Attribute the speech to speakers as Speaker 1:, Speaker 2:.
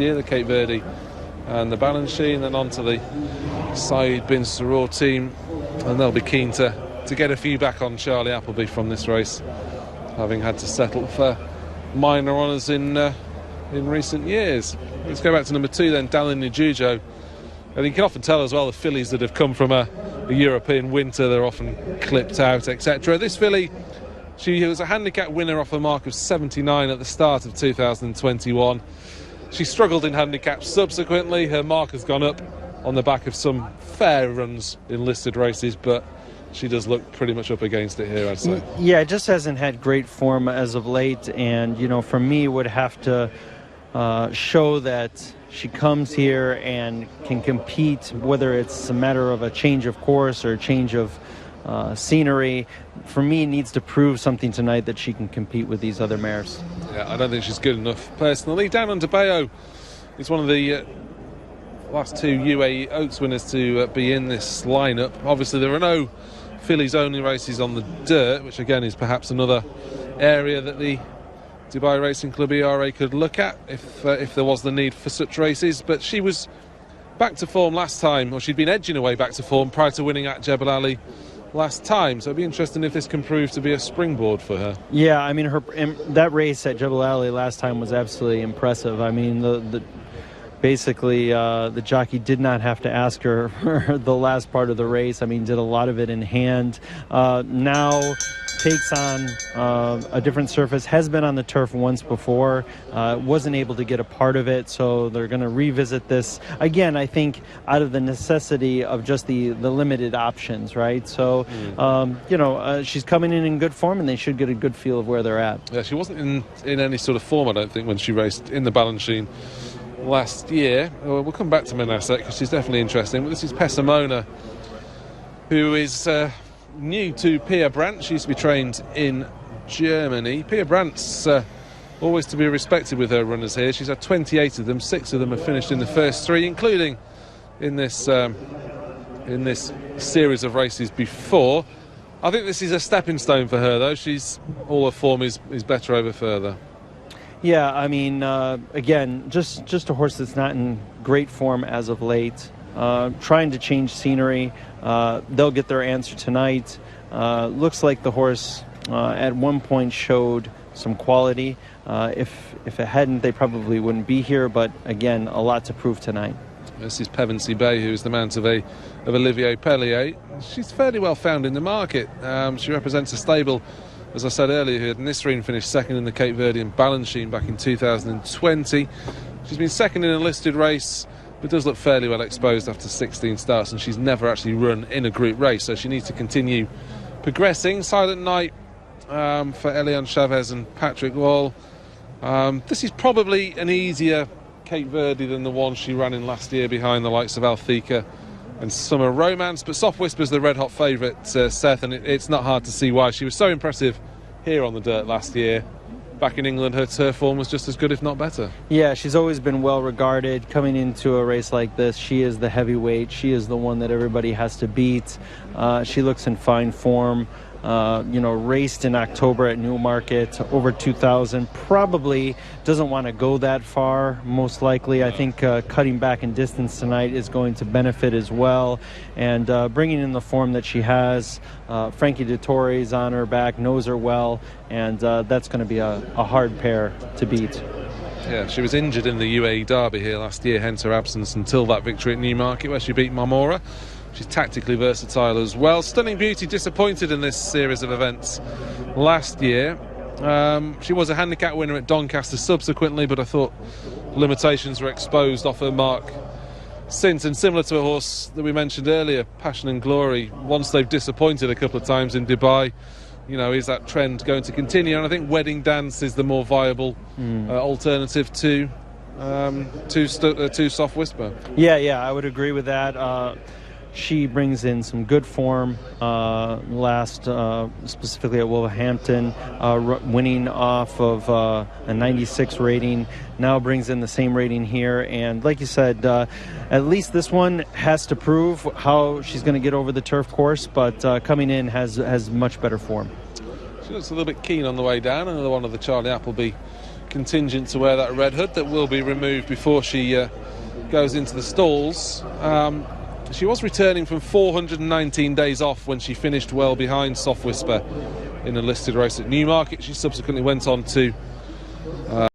Speaker 1: year, the Cape Verde and the Balanchine, and then onto the Saeed bin Saror team, and they'll be keen to get a few back on Charlie Appleby from this race, having had to settle for minor honours in recent years. Let's go back to number 2 then, Dallin Njujo. And you can often tell as well the fillies that have come from a European winter, they're often clipped out, etc. This filly, she was a handicap winner off a mark of 79 at the start of 2021. She struggled in handicaps subsequently. Her mark has gone up on the back of some fair runs in listed races, but she does look pretty much up against it here, I'd say.
Speaker 2: Yeah, it just hasn't had great form as of late, and, you know, for me, would have to show that she comes here and can compete, whether it's a matter of a change of course or a change of scenery. For me, needs to prove something tonight that she can compete with these other mares.
Speaker 1: Yeah, I don't think she's good enough personally. Down under Bayo is one of the last 2 UAE Oaks winners to be in this lineup. Obviously there are no fillies only races on the dirt, which again is perhaps another area that the Dubai Racing Club ERA could look at if there was the need for such races. But she was back to form last time, or she'd been edging away back to form prior to winning at Jebel Ali last time, so it'd be interesting if this can prove to be a springboard for her.
Speaker 2: Yeah, I mean, that race at Jebel Ali last time was absolutely impressive. I mean, basically the jockey did not have to ask her for the last part of the race. I mean, did a lot of it in hand. Now takes on a different surface, has been on the turf once before, wasn't able to get a part of it, so they're going to revisit this again, I think, out of the necessity of just the limited options, right? So she's coming in good form, and they should get a good feel of where they're at.
Speaker 1: Yeah, she wasn't in any sort of form, I don't think, when she raced in the Balanchine last year. We'll come back to Manasek because she's definitely interesting, but this is Pessimona, who is new to Pia Brandt. She used to be trained in Germany. Pia Brandt's always to be respected with her runners here. She's had 28 of them. 6 of them have finished in the first 3, including in this series of races before. I think this is a stepping stone for her, though. All her form is better over further.
Speaker 2: Yeah, I mean, again, just a horse that's not in great form as of late. Trying to change scenery. They'll get their answer tonight. Looks like the horse at one point showed some quality. If it hadn't, they probably wouldn't be here. But again, a lot to prove tonight.
Speaker 1: This is Pevensey Bay, who is the mount of Olivier Pellier. She's fairly well found in the market. She represents a stable, as I said earlier, who had Nisreen finished second in the Cape Verde and Balanchine back in 2020. She's been second in a listed race, but does look fairly well exposed after 16 starts, and she's never actually run in a group race, so she needs to continue progressing. Silent Night for Elian Chavez and Patrick Wall. This is probably an easier Cape Verde than the one she ran in last year behind the likes of Althika and Summer Romance, but Soft Whisper's the red-hot favourite, Seth, and it's not hard to see why. She was so impressive here on the dirt last year. Back in England, her turf form was just as good, if not better. Yeah, she's always been well regarded. Coming into a race like this, she is the heavyweight. She is the one that everybody has to beat. She looks in fine form. Raced in October at Newmarket, over 2,000. Probably doesn't want to go that far, most likely. I think cutting back in distance tonight is going to benefit as well. And bringing in the form that she has, Frankie Dettori's on her back, knows her well, and that's going to be a hard pair to beat. Yeah, she was injured in the UAE Derby here last year, hence her absence until that victory at Newmarket, where she beat Marmora. She's tactically versatile as well. Stunning Beauty disappointed in this series of events last year. She was a handicap winner at Doncaster subsequently, but I thought limitations were exposed off her mark since. And similar to a horse that we mentioned earlier, Passion and Glory, once they've disappointed a couple of times in Dubai, is that trend going to continue? And I think Wedding Dance is the more viable alternative to Soft Whisper. Yeah, I would agree with that. She brings in some good form specifically at Wolverhampton, winning off of a 96 rating. Now brings in the same rating here. And like you said, at least this one has to prove how she's going to get over the turf course, but coming in has much better form. She looks a little bit keen on the way down. Another one of the Charlie Appleby contingent to wear that red hood that will be removed before she goes into the stalls. She was returning from 419 days off when she finished well behind Soft Whisper in a listed race at Newmarket. She subsequently went on to